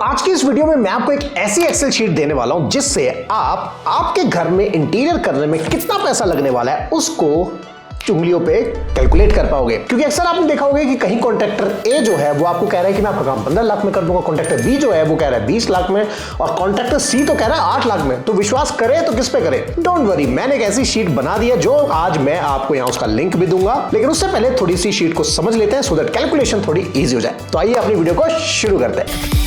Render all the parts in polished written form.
आज की इस वीडियो में मैं आपको एक ऐसी एक्सेल शीट देने वाला हूं जिससे आप आपके घर में इंटीरियर करने में कितना पैसा लगने वाला है उसको उंगलियों पे कैलकुलेट कर पाओगे। क्योंकि अक्सर आपने देखा होगा कि कहीं कॉन्ट्रैक्टर ए जो है वो आपको कह रहा है कि मैं आपका काम 15 लाख में कर दूंगा, कॉन्ट्रैक्टर बी जो है वो कह रहा है 20 लाख में, और कॉन्ट्रैक्टर सी तो कह रहा है 8 लाख में। तो विश्वास करे तो किस पे करे? डोंट वरी, मैंने एक ऐसी शीट बना दी है जो आज मैं आपको यहां उसका लिंक भी दूंगा, लेकिन उससे पहले थोड़ी सी शीट को समझ लेते हैं सो दैट कैलकुलेशन थोड़ी ईजी हो जाए। तो आइए अपनी वीडियो को शुरू करते हैं।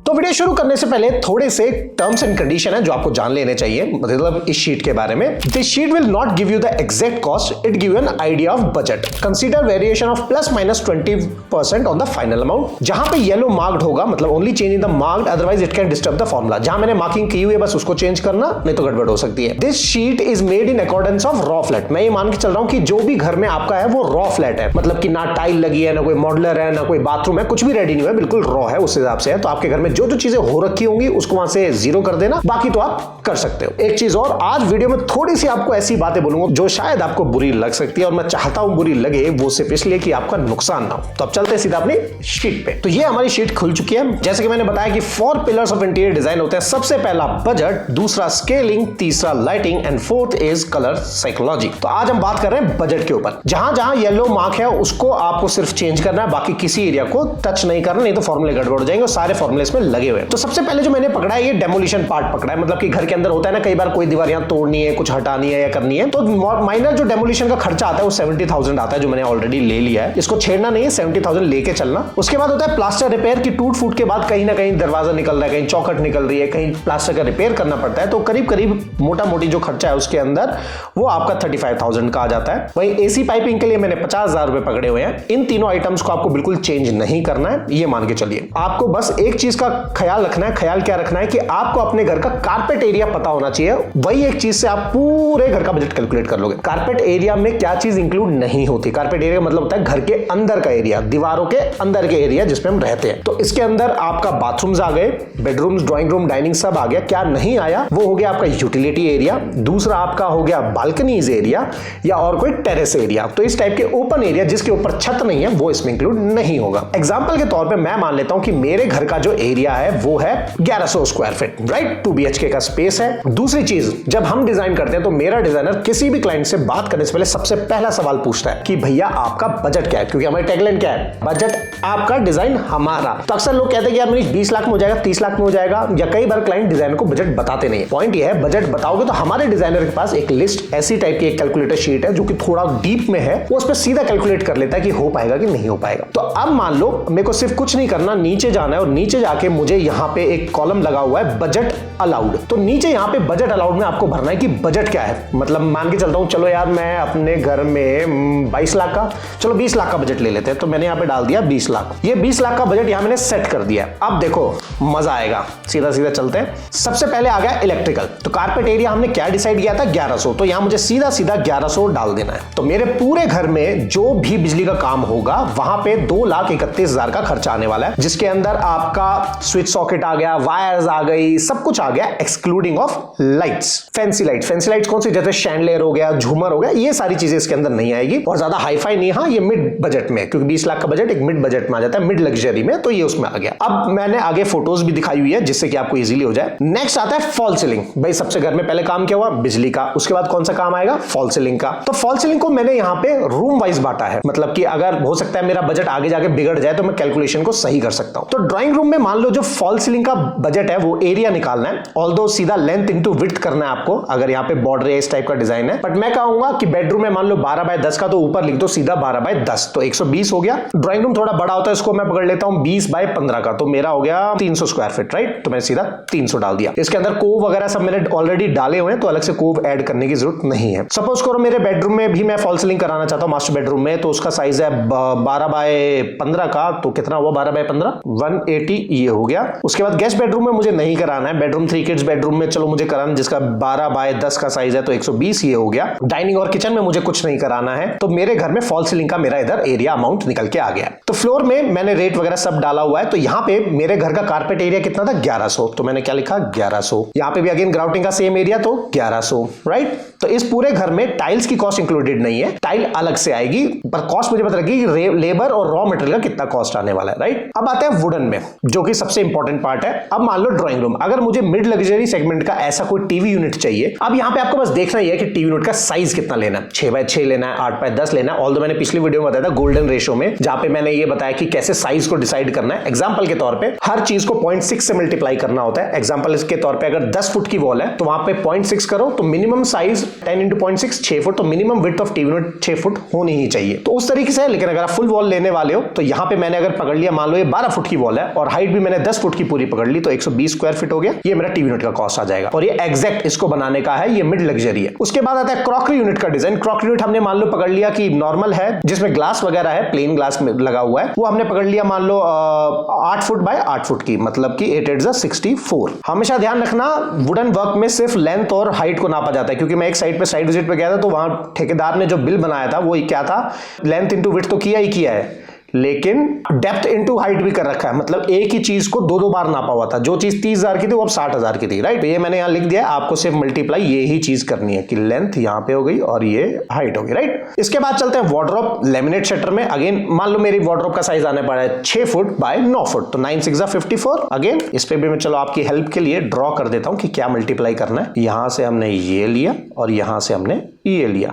तो वीडियो शुरू करने से पहले थोड़े से टर्म्स एंड कंडीशन है जो आपको जान लेने चाहिए, मतलब इस शीट के बारे में। This sheet will not give you the exact cost, it give you an idea of budget. Consider variation of +-20% on the final amount. जहां पे येलो मार्क्ड होगा मतलब only change in the marked, otherwise it can disturb the formula. जहां मैंने marking की हुई है बस उसको चेंज करना, नहीं तो गड़बड़ हो सकती है। This sheet is made in accordance of raw flat. मैं ये मान के चल रहा हूं कि जो भी घर में आपका है वो रॉ फ्लैट है, मतलब कि ना टाइल लगी है, ना कोई मॉडलर है, ना कोई बाथरूम है, कुछ भी रेडी नहीं है, बिल्कुल रॉ है, उस हिसाब से है। तो आपके घर में जो जो चीजें हो रखी होंगी उसको वहां से जीरो कर देना, बाकी तो आप कर सकते हो। एक चीज और, आज वीडियो में थोड़ी सी आपको ऐसी बातें बोलूंगा जो शायद आपको बुरी लग सकती है, और मैं चाहता हूं बुरी लगे, वो सिर्फ इसलिए कि आपका नुकसान ना हो। तो अब चलते हैं सीधा अपनी शीट पे। तो ये हमारी शीट खुल चुकी है। जैसे कि मैंने बताया कि 4 पिलर्स ऑफ इंटीरियर डिजाइन होते हैं। सबसे पहला बजट, दूसरा स्केलिंग, तीसरा lighting and fourth is colour psychology. तो आज हम बात कर रहे हैं बजट के ऊपर। जहां जहां येलो मार्क है उसको आपको सिर्फ चेंज करना है, बाकी किसी एरिया को टच नहीं करना, नहीं तो फॉर्मूले गड़बड़ हो जाएंगे, और सारे फॉर्मूले इसमें लगे हुए हैं। तो सबसे पहले जो मैंने पकड़ा है ये डेमोलिशन पार्ट पकड़ा है, मतलब कि घर के अंदर होता है ना कई बार कोई दीवार यहां तोड़नी है, कुछ हटानी है या करनी है, तो माइनर जो डेमोलिशन का खर्चा आता है वो 70,000 आता है, जो मैंने ऑलरेडी ले लिया है। इसको छेड़ना नहीं है, 70,000 लेके चलना। उसके बाद होता है प्लास्टर रिपेयर की टूट फूट के बाद कहीं ना कहीं दरवाजा निकल रहा है, कहीं चौखट निकल रही है, कहीं प्लास्टर का रिपेयर करना पड़ता है, तो करीब करीब मोटा मोटी जो खर्चा है उसके अंदर वो आपका 35,000 का आ जाता है। वहीं एसी पाइपिंग के लिए मैंने 50,000 रुपए पकड़े हुए हैं। इन तीनों आइटम्स को आपको बिल्कुल चेंज नहीं करना है, ये मान के चलिए। आपको बस एक चीज का ख्याल रखना है। ख्याल क्या रखना है कि आपको अपने घर का कारपेट एरिया पता होना चाहिए। वही एक चीज से आप पूरे घर का बजट कैलकुलेट कर लोगे। कारपेट एरिया में क्या चीज इंक्लूड नहीं होती? कारपेट एरिया मतलब होता है घर के अंदर का एरिया, दीवारों के अंदर के एरिया जिसमें हम रहते हैं। तो इसके अंदर आपका बाथरूम्स आ गए, बेडरूम्स, ड्राइंग रूम, डाइनिंग सब आ गया। क्या नहीं आया वो हो गया आपका यूटिलिटी एरिया, दूसरा आपका हो गया बालकनीज एरिया या और कोई टेरेस एरिया। तो इस टाइप के ओपन एरिया जिसके ऊपर छत नहीं है वो इसमें इंक्लूड नहीं होगा। एग्जांपल के तौर पे मैं मान लेता हूं कि मेरे घर का जो एरिया है वो है 1100 स्क्वायर फीट, राइट? 2 BHK का स्पेस है। दूसरी चीज, जब हम डिजाइन करते हैं तो मेरा डिजाइनर किसी भी क्लाइंट से बात करने से पहले सबसे पहला सवाल पूछता है कि भैया आपका बजट क्या है, क्योंकि हमारी टैगलाइन क्या है? बजट आपका, डिजाइन हमारा। तो अक्सर लोग कहते हैं कि यार मुझे 20 लाख में हो जाएगा, 30 लाख में हो जाएगा, या कई बार क्लाइंट डिजाइनर को बजट बताते नहीं है। पॉइंट ये है, बजट बताओगे तो हमारे डिजाइनर के पास एक लिस्ट ऐसी टाइप की एक कैलकुलेटर शीट है जो कि थोड़ा डीप में है, वो उस पर सीधा कैलकुलेट कर लेता है कि हो पाएगा कि नहीं हो पाएगा। तो अब मान लो मेरे को सिर्फ कुछ नहीं करना, नीचे जाना है, और नीचे जाके मुझे यहां पे एक कॉलम लगा हुआ है बजट अलाउड। तो नीचे यहां पे बजट अलाउड में आपको भरना है कि बजट क्या है। मतलब मान के चलता हूं, चलो यार मैं अपने घर में 22 लाख का, चलो 20 लाख का बजट ले लेते हैं। तो मैंने यहां पे डाल दिया 20 लाख। ये 20 लाख का बजट यहां मैंने सेट कर दिया। अब देखो मजा आएगा, सीधा सीधा चलते हैं। सबसे पहले आ गया इलेक्ट्रिकल। तो कारपेट एरिया हमने क्या डिसाइड किया था? 1100। तो यहां मुझे सीधा सीधा 1100 डाल देना है। तो मेरे पूरे घर में जो भी बिजली का काम होगा वहां पे 2,31,000 का खर्चा आने वाला है, जिसके अंदर आपका स्विच सॉकेट आ गया, वायर्स आ गई, सब कुछ आ गया, excluding of lights. Fancy light, fancy light कौन सी? जैसे शैंडलियर हो गया, झूमर हो गया, ये सारी चीजें इसके अंदर नहीं आएगी, और ज्यादा हाईफाई नहीं। हाँ, ये मिड बजट में, क्योंकि 20 लाख का बजट एक मिड बजट में आ जाता है, मिड लग्जरी में, तो ये उसमें आ गया। अब मैंने आगे फोटोज भी दिखाई हुई है जिससे कि आपको इजीली हो जाए। नेक्स्ट आता है फॉल सीलिंग। भाई सबसे घर में पहले काम क्या हुआ? बिजली का। उसके बाद कौन सा काम आएगा? फॉल सीलिंग का। तो फॉल सीलिंग को मैंने यहाँ पे रूम वाइज बांटा है, मतलब कि अगर हो सकता है मेरा बजट आगे जाके बिगड़ जाए तो मैं कैलकुलेशन को सही कर सकता हूं। तो ड्राइंग रूम में मान लो जो फॉल सीलिंग का बजट है वो एरिया निकालना है, ऑल्दो सीधा लेंथ इनटू विड्थ करना है आपको, अगर यहाँ पे बॉर्डर इस टाइप का डिजाइन है। बट मैं कहूंगा कि बेडरूम में मान लो 12/10 का, तो ऊपर लिख दो सीधा 12/10, तो 120 हो गया। ड्राइंग रूम थोड़ा बड़ा होता है, इसको मैं पकड़ लेता हूं 20/15 का, तो मेरा हो गया 300 स्क्वायर फीट, राइट? तो मैंने सीधा 300 डाल दिया। इसके अंदर कोव वगैरह सब मैंने ऑलरेडी डाले हुए हैं, तो अलग से कोव ऐड करने की जरूरत नहीं है। सपोज करो मेरे बेडरूम में भी मैं फॉल सीलिंग कराना चाहता हूं, मास्टर बेडरूम में, तो उसका साइज है 12/15 का, तो कितना हुआ 12/15? 180 ये हो गया। उसके बाद गेस्ट बेडरूम में मुझे नहीं कराना है, बेडरूम 3 किड्स बेडरूम में चलो मुझे कराना, जिसका 12 बाय 10 का साइज है तो 120 ये हो गया। डाइनिंग और किचन में मुझे कुछ नहीं कराना है, तो मेरे घर में फॉल सीलिंग का मेरा इधर एरिया अमाउंट निकल के आ गया। तो फ्लोर में मैंने रेट वगैरह सब डाला हुआ है। तो यहाँ पे मेरे घर का कारपेट एरिया कितना था, 1100, तो मैंने क्या लिखा 1100। यहाँ पे भी अगेन ग्राउटिंग का सेम एरिया तो 1100, राइट। तो इस पूरे घर में टाइल्स की कॉस्ट इंक्लूडेड नहीं है, टाइल अलग से आएगी, पर कॉस्ट मुझे पता लगी लेबर और रॉ मटेरियल का कितना कॉस्ट आने वाला है, राइट। अब आते हैं वुडन में, जो कि सबसे इंपॉर्टेंट पार्ट है। अब मान लो ड्राइंग रूम, अगर मुझे मिड लग्जरी सेगमेंट का ऐसा कोई टीवी यूनिट चाहिए, अब यहाँ पे आपको बस देखना ही है कि टीवी यूनिट का साइज कितना लेना है, 6x6 लेना है, 8x10 लेना है। ऑल्दो मैंने पिछली वीडियो में बताया था गोल्डन रेशियो में, जहां पे मैंने ये बताया कि कैसे साइज को डिसाइड करना है। एग्जांपल के तौर पे हर चीज को 0.6 से मल्टीप्लाई करना होता है। एग्जांपल इसके तौर पे अगर 10 फुट की वॉल है तो वहां पे 0.6 करो तो मिनिमम साइज 10 × 0.6 6 फुट, तो minimum width of TV unit 6 foot होनी ही चाहिए। तो उस तरीके से, लेकिन अगर आप फुल वॉल लेने वाले हो तो यहाँ पे मैंने अगर पकड़ लिया, मान लो ये 12 फुट की वॉल है और हाइट भी मैंने 10 फुट की पूरी पकड़ ली, तो 120 स्क्वायर फीट हो गया, ये मेरा टीवी यूनिट का कॉस्ट आ जाएगा। और ये एग्जैक्ट इसको बनाने का है, ये मिड लग्जरी है। उसके बाद आता है क्रॉकरी यूनिट का डिजाइन। क्रॉकरी यूनिट हमने मान लो पकड़ लिया कि नॉर्मल है, जिसमें ग्लास वगैरह है, प्लेन ग्लास में लगा हुआ है, वो हमने पकड़ लिया मान लो 8 फुट बाय 8 फुट की, मतलब कि 8 8 64। हमेशा ध्यान रखना वुडन वर्क में सिर्फ लेंथ और हाइट को नापा जाता है, क्योंकि मैं एक साइड पे साइड विजिट पे गया था तो वहां ठेकेदार ने जो बिल बनाया था वो क्या था, लेंथ इंटू विड्थ तो किया ही किया है, लेकिन डेप्थ इनटू हाइट भी कर रखा है। मतलब एक ही चीज को दो बार नापा हुआ था, जो चीज 30,000 की थी वो अब 60,000 की थी, राइट। तो ये मैंने यहां लिख दिया, आपको सिर्फ मल्टीप्लाई ये ही चीज करनी है कि लेंथ यहां पे हो गई और ये हाइट हो गई, राइट। इसके बाद चलते हैं वार्डरोब लेमिनेट शटर में। अगेन मान लो मेरी वार्डरोब का साइज आने पड़ा है 6 फुट बाय 9 फुट, तो 9 6 54। अगेन इस पे भी मैं चलो आपकी हेल्प के लिए ड्रॉ कर देता हूं कि क्या मल्टीप्लाई करना है। यहां से हमने ये लिया और यहां से हमने ये लिया।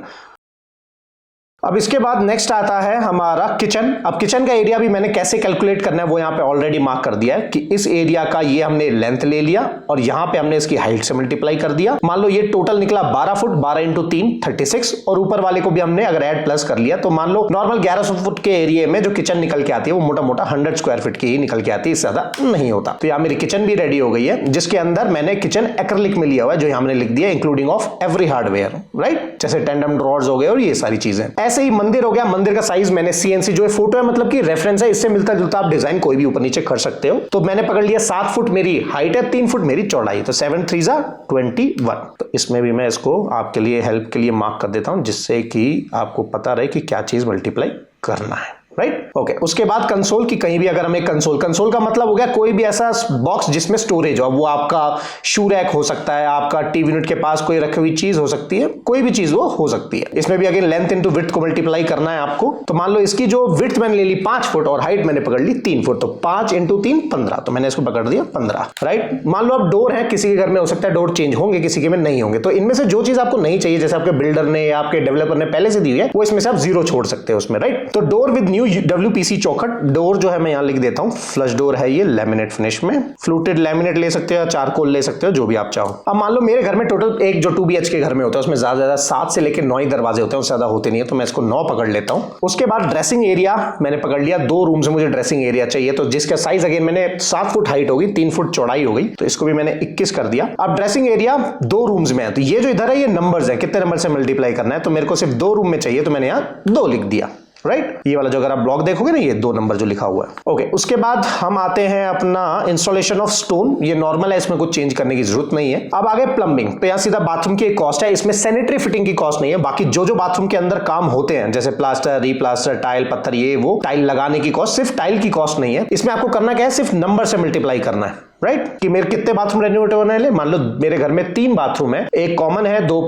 अब इसके बाद नेक्स्ट आता है हमारा किचन। अब किचन का एरिया भी मैंने कैसे कैलकुलेट करना है वो यहाँ पे ऑलरेडी मार्क कर दिया है कि इस एरिया का ये हमने लेंथ ले लिया और यहाँ पे हमने इसकी हाइट से मल्टीप्लाई कर दिया। मान लो ये टोटल निकला 12 फुट, 12 × 3 36, और ऊपर वाले को भी हमने अगर ऐड प्लस कर लिया तो मान लो नॉर्मल 1100 फुट के एरिया में जो किचन निकल के आती है वो मोटा मोटा 100 स्क्वायर फीट की ही निकल के आती है, इससे ज्यादा नहीं होता। तो यहाँ मेरी किचन भी रेडी हो गई है, जिसके अंदर मैंने किचन एक्रिलिक में लिया हुआ है, जो हमने लिख दिया including of every hardware, right, जैसे टेंडम ड्रॉर्स हो गए और ये सारी चीजें। ऐसे ही मंदिर हो गया, मंदिर का साइज मैंने CNC, जो फोटो है मतलब कि रेफरेंस है, इससे मिलता जुलता आप डिजाइन कोई भी ऊपर नीचे कर सकते हो। तो मैंने पकड़ लिया 7 फुट मेरी हाइट है, 3 फुट मेरी चौड़ाई, तो 7 3 21। तो इसमें भी मैं इसको आपके लिए हेल्प के लिए मार्क कर देता हूं, जिससे कि आपको पता रहे कि क्या चीज मल्टीप्लाई करना है, राइट। ओके, उसके बाद कंसोल की कहीं भी अगर हमें कंसोल का मतलब हो गया कोई भी ऐसा बॉक्स जिसमें स्टोरेज हो। वो आपका शू रैक हो सकता है, आपका टीवी यूनिट के पास कोई रखी हुई चीज हो सकती है, कोई भी चीज वो हो सकती है। इसमें भी अगेन लेंथ इंटू विड्थ को मल्टीप्लाई करना है आपको। तो मान लो इसकी जो विड्थ मैंने ले ली 5 फुट और हाइट मैंने पकड़ ली 3 फुट, तो 5 × 3 15, तो मैंने इसको पकड़ दिया 15, राइट। मान लो अब डोर है, किसी के घर में हो सकता है डोर चेंज होंगे, किसी के में नहीं होंगे, तो इनमें से जो चीज आपको नहीं चाहिए, जैसे आपके बिल्डर ने या आपके डेवलपर ने पहले से दी हुई है, वो इसमें से आप 0 छोड़ सकते हो उसमें, राइट। तो डोर विद न्यू WPC चौखट डोर जो है मैं यहां लिख देता हूं, फ्लश डोर है ये, लेमिनेट फिनिश में, फ्लूटेड लेमिनेट ले सकते हो, चारकोल ले सकते हो, जो भी आप चाहो। अब मान लो मेरे घर में टोटल एक जो 2 BH के घर में होता है उसमें ज्यादा 7 से लेकर 9 ही दरवाजे होते हैं, उससे ज्यादा होते नहीं है, तो मैं इसको 9 पकड़ लेता हूं। उसके बाद ड्रेसिंग एरिया मैंने पकड़ लिया, 2 रूम से मुझे ड्रेसिंग एरिया चाहिए, तो जिसका साइज अगेन मैंने 7 फुट हाइट होगी, 3 फुट चौड़ाई हो गई, तो इसको भी मैंने 21 कर दिया। अब ड्रेसिंग एरिया 2 रूम्स में है, तो ये जो इधर है ये नंबर्स है, कितने नंबर से मल्टीप्लाई करना है, तो मेरे को सिर्फ 2 रूम में चाहिए, तो मैंने यहां 2 लिख दिया, राइट। ये वाला जो अगर आप ब्लॉक देखोगे ना, ये 2 नंबर जो लिखा हुआ है। ओके, उसके बाद हम आते हैं अपना इंस्टॉलेशन ऑफ स्टोन। ये नॉर्मल है, इसमें कुछ चेंज करने की जरूरत नहीं है। अब आगे प्लम्बिंग, तो यहाँ सीधा बाथरूम की एक कॉस्ट है, इसमें सैनिटरी फिटिंग की कॉस्ट नहीं है। बाकी जो बाथरूम के अंदर काम होते हैं, जैसे प्लास्टर, रीप्लास्टर, टाइल, पत्थर, ये वो टाइल लगाने की कॉस्ट, सिर्फ टाइल की कॉस्ट नहीं है। इसमें आपको करना क्या है, सिर्फ नंबर से मल्टीप्लाई करना है, राइट। कि मेरे कितने बाथरूम रेनोवेट होने वाले, मान लो मेरे घर में 3 बाथरूम है, एक कॉमन है, 2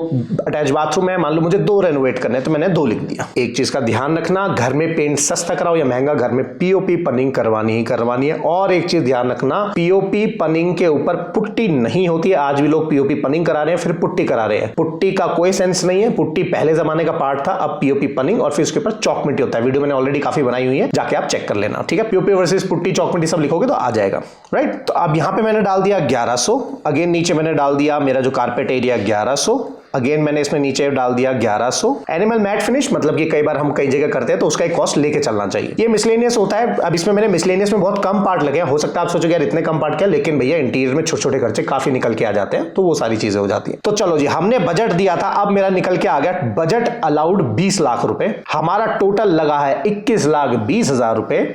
अटैच बाथरूम है, मान लो मुझे 2 रेनोवेट करने हैं, तो मैंने 2 लिख दिया। एक चीज का ध्यान रखना, घर में पेंट सस्ता कराओ या महंगा, घर में POP पनिंग करवानी ही करवानी है। और एक चीज ध्यान रखना, POP पनिंग के ऊपर पुट्टी नहीं होती है। आज भी लोग POP पनिंग करा रहे हैं, फिर पुट्टी करा रहे हैं। पुट्टी का कोई सेंस नहीं है, पुट्टी पहले जमाने का पार्ट था, अब POP पनिंग और फिर उसके ऊपर चॉक मिट्टी होता है। वीडियो मैंने ऑलरेडी काफी बनाई हुई है, जाके आप चेक कर लेना, ठीक है। POP वर्सेस पुट्टी, चॉक मिट्टी सब लिखोगे तो आ जाएगा, राइट। तो अब यहाँ पे मैंने डाल दिया 1100, अगेन नीचे मैंने डाल दिया मेरा जो कारपेट एरिया 1100, अगेन मैंने इसमें नीचे डाल दिया 1100। एनिमल मैट फिनिश, मतलब कि कई बार हम कई जगह करते हैं तो उसका एक कॉस्ट लेके चलना चाहिए। ये मिसलेनियस होता है। अब इसमें मैंने मिसलेनियस में बहुत कम पार्ट लगे हैं, हो सकता है आप सोचोगे यार इतने कम पार्ट क्या, लेकिन भैया इंटीरियर में छोटे छोटे खर्चे काफी निकल के आ जाते हैं, तो वो सारी चीजें हो जाती है। तो चलो जी, हमने बजट दिया था, अब मेरा निकल के आ गया बजट अलाउड 20 लाख रुपए, हमारा टोटल लगा है 21,20,000 रुपए।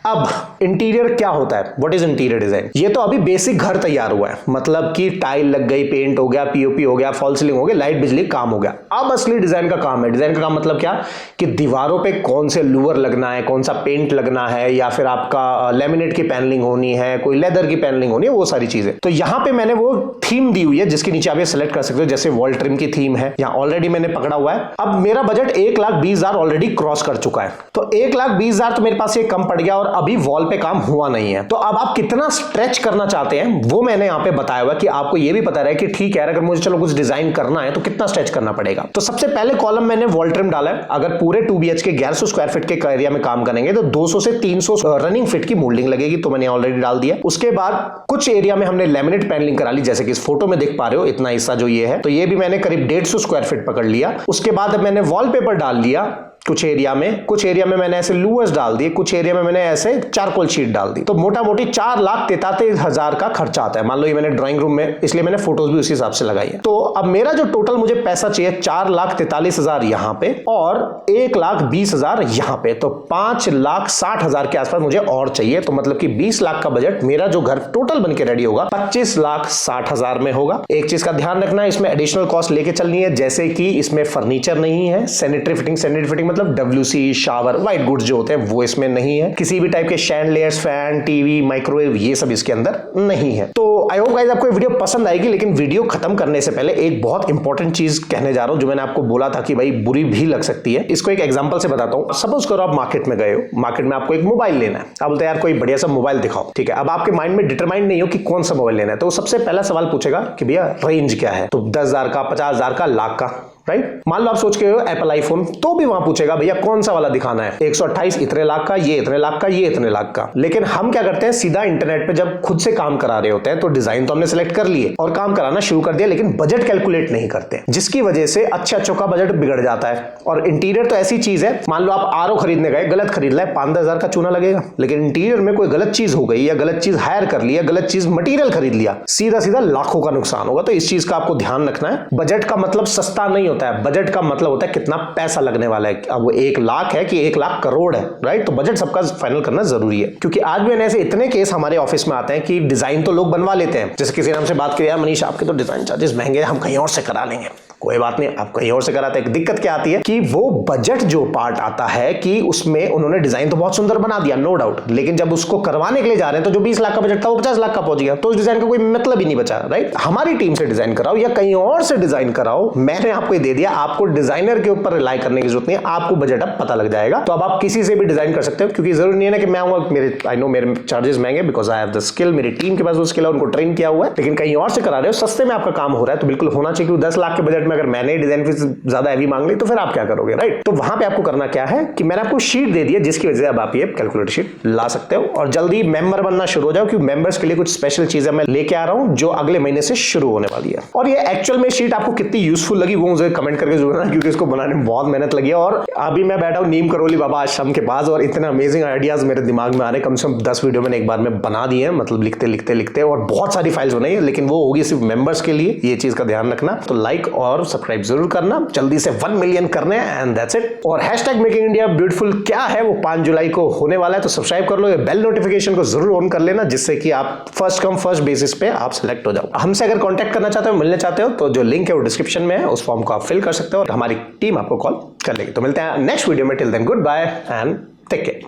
अब इंटीरियर क्या होता है, व्हाट इज इंटीरियर डिजाइन? ये तो अभी बेसिक घर तैयार हुआ है, मतलब कि टाइल लग गई, पेंट हो गया, पीओपी हो गया, फॉल सीलिंग हो गया, लाइट बिजली काम हो गया। अब असली डिजाइन का काम है। डिजाइन का काम मतलब क्या कि दीवारों पे कौन से लूवर लगना है, कौन सा पेंट लगना है, या फिर आपका लेमिनेट की पैनलिंग होनी है, कोई लेदर की पैनलिंग होनी है, वो सारी चीजें। तो यहां पे मैंने वो थीम दी हुई है जिसके नीचे आप ये सिलेक्ट कर सकते हो, जैसे वॉल ट्रिम की थीम है, यहां ऑलरेडी मैंने पकड़ा हुआ है। अब मेरा बजट 1,20,000 ऑलरेडी क्रॉस कर चुका है, तो 1,20,000 तो मेरे पास ये कम पड़ गया और अभी वॉल पे काम हुआ नहीं है। तो अब आप कितना स्ट्रेच करना चाहते हैं वो मैंने यहां पे बताया हुआ कि आपको ये भी पता रहे कि ठीक है अगर मुझे चलो कुछ डिजाइन करना है तो कितना स्ट्रेच करना पड़ेगा। तो सबसे पहले कॉलम मैंने वॉल ट्रिम डाला है। अगर पूरे 2 BHK 1100 स्क्वायर फीट के एरिया में काम करेंगे तो 200 से 300 रनिंग फिट की मोल्डिंग लगेगी, तो मैंने ऑलरेडी डाल दिया। उसके बाद कुछ एरिया में हमने लेमिनेट पैनलिंग करा ली, जैसे कि इस फोटो में देख पा रहे हो इतना हिस्सा जो ये है, तो ये भी मैंने करीब 150 स्क्वायर फीट पकड़ लिया। उसके बाद मैंने वॉलपेपर डाल दिया कुछ एरिया में मैंने ऐसे लूवर्स डाल दिए, कुछ एरिया में मैंने ऐसे चारकोल शीट डाल दी। तो मोटा मोटी 4,43,000 का खर्चा आता है। मान लो ये मैंने ड्राइंग रूम में, इसलिए मैंने फोटोज भी उसी हिसाब से लगाई है। तो अब मेरा जो टोटल मुझे पैसा चाहिए 4,43,000 यहां पे और 1,20,000 यहां पे, तो 5,60,000 के आसपास मुझे और चाहिए। तो मतलब कि 20 लाख का बजट मेरा जो घर टोटल बन के रेडी होगा 25,60,000 में होगा। एक चीज का ध्यान रखना है, इसमें एडिशनल कॉस्ट लेके चलनी है, जैसे कि इसमें फर्नीचर नहीं है, सैनिटरी फिटिंग मतलब WC, शावर, व्हाइट गुड्स जो होते हैं वो इसमें नहीं है, किसी भी टाइप के शैंडलियर्स, फैन, टीवी, माइक्रोवेव ये सब इसके अंदर नहीं है। तो आई होप गाइस आपको ये वीडियो पसंद आएगी, लेकिन वीडियो खत्म करने से पहले एक बहुत इंपॉर्टेंट चीज कहने जा रहा हूं जो मैंने आपको बोला था कि भाई बुरी भी लग सकती है। इसको एक एग्जांपल से बताता हूं। सपोज करो आप मार्केट में गए हो, मार्केट में आपको एक मोबाइल लेना है, आप बोलते हैं यार कोई बढ़िया सा मोबाइल दिखाओ, ठीक है। अब आपके माइंड में डिटरमाइन नहीं हो कि कौन सा मोबाइल लेना है, तो सबसे पहला सवाल पूछेगा कि भैया रेंज क्या है, तो 10,000 का, 50,000 का, लाख का, राइट। मान लो आप सोच के हो एप्पल आईफोन, तो भी वहां पूछेगा भैया कौन सा वाला दिखाना है, 128 इतने लाख का, ये इतने लाख का, ये इतने लाख का। लेकिन हम क्या करते हैं, सीधा इंटरनेट पे जब खुद से काम करा रहे होते हैं तो डिजाइन तो हमने सेलेक्ट कर लिए और काम कराना शुरू कर दिया, लेकिन बजट कैलकुलेट नहीं करते, जिसकी वजह से अच्छे का बजट बिगड़ जाता है। और इंटीरियर तो ऐसी चीज है, मान लो आप RO खरीदने गए, गलत खरीद लाए, 5-10,000 का चूना लगेगा, लेकिन इंटीरियर में कोई गलत चीज हो गई या गलत चीज हायर कर लिया, गलत चीज मटेरियल खरीद लिया, सीधा लाखों का नुकसान होगा। तो इस चीज का आपको ध्यान रखना है। बजट का मतलब सस्ता नहीं होता है, बजट का मतलब होता है कितना पैसा लगने वाला है। अब वो 1 लाख है कि 1 लाख करोड़ है, राइट। तो बजट सबका फाइनल करना जरूरी है, क्योंकि आज भी ऐसे इतने केस हमारे ऑफिस में आते हैं कि डिजाइन तो लोग बनवा लेते हैं, जैसे किसी ने हमसे बात की, यार मनीष आपके तो डिजाइन चार्जेस महंगे हैं, हम कहीं और से करा लेंगे। कोई बात नहीं, आप कहीं और से कराते हैं। दिक्कत क्या आती है कि वो बजट जो पार्ट आता है कि उसमें उन्होंने डिजाइन तो बहुत सुंदर बना दिया, नो डाउट, लेकिन जब उसको करवाने के लिए जा रहे हैं तो जो 20 लाख का बजट था वो 50 लाख का पहुंच गया, तो उस डिजाइन का कोई मतलब ही नहीं बचा, राइट। हमारी टीम से डिजाइन कराओ या कहीं और से डिजाइन कराओ, मैंने आपको ये दे दिया, आपको डिजाइनर के ऊपर रिलाई करने की जरूरत नहीं है, आपको बजट अब पता लग जाएगा। तो अब आप किसी से भी डिजाइन कर सकते हो, क्योंकि जरूरी नहीं है ना कि मैं आऊंगा, मेरे आई नो मेरे चार्जेस महंगे, because I have the skill, मेरी टीम के पास वो स्किल है, उनको ट्रेन किया हुआ है। लेकिन कहीं और से करा रहे हो, सस्ते में आपका काम हो रहा है, तो बिल्कुल होना चाहिए। 10 लाख के बजट में अगर मैंने डिजाइन ज्यादा हैवी मांग ली तो फिर आप क्या करोगे, राइट। तो वहां पे आपको करना क्या है कि मैंने आपको शीट दे दी है, जिसकी वजह से अब आप ये कैलकुलेटर शीट ला सकते हो और जल्दी मेंबर बनना शुरू हो जाओ, क्योंकि मेंबर्स के लिए कुछ स्पेशल चीजें मैं लेके आ रहा हूं जो अगले महीने से शुरू होने वाली है। और ये एक्चुअल में शीट आपको कितनी यूजफुल लगी वो मुझे कमेंट करके जरूर बताना, क्योंकि इसको बनाने में बहुत मेहनत लगी है। और अभी मैं बैठा हूं नीम करौली बाबा आश्रम के पास और इतने अमेजिंग आइडियाज मेरे दिमाग में आ रहे हैं। कम से कम 10 वीडियो मैंने एक बार में बना दिए हैं, मतलब लिखते और बहुत सारी फाइल्स बनाई है, लेकिन वो होगी सिर्फ मेंबर्स के लिए। ये चीज का ध्यान रखना। तो लाइक और सब्सक्राइब जरूर करना, जल्दी से 1 मिलियन करने एंड दैट्स इट। और #मेकिंग इंडिया ब्यूटीफुल क्या है वो 5 जुलाई को होने वाला है, तो सब्सक्राइब कर लो, ये बेल नोटिफिकेशन को जरूर ऑन कर लेना, जिससे कि आप फर्स्ट कम फर्स्ट बेसिस पे आप सिलेक्ट हो जाओ। हमसे अगर कांटेक्ट करना चाहते हो, मिलने चाहते हो, तो जो लिंक है वो डिस्क्रिप्शन में है, उस फॉर्म को आप फिल कर सकते हो और हमारी टीम आपको कॉल कर लेगी। तो मिलते हैं नेक्स्ट वीडियो में, till then goodbye and take care.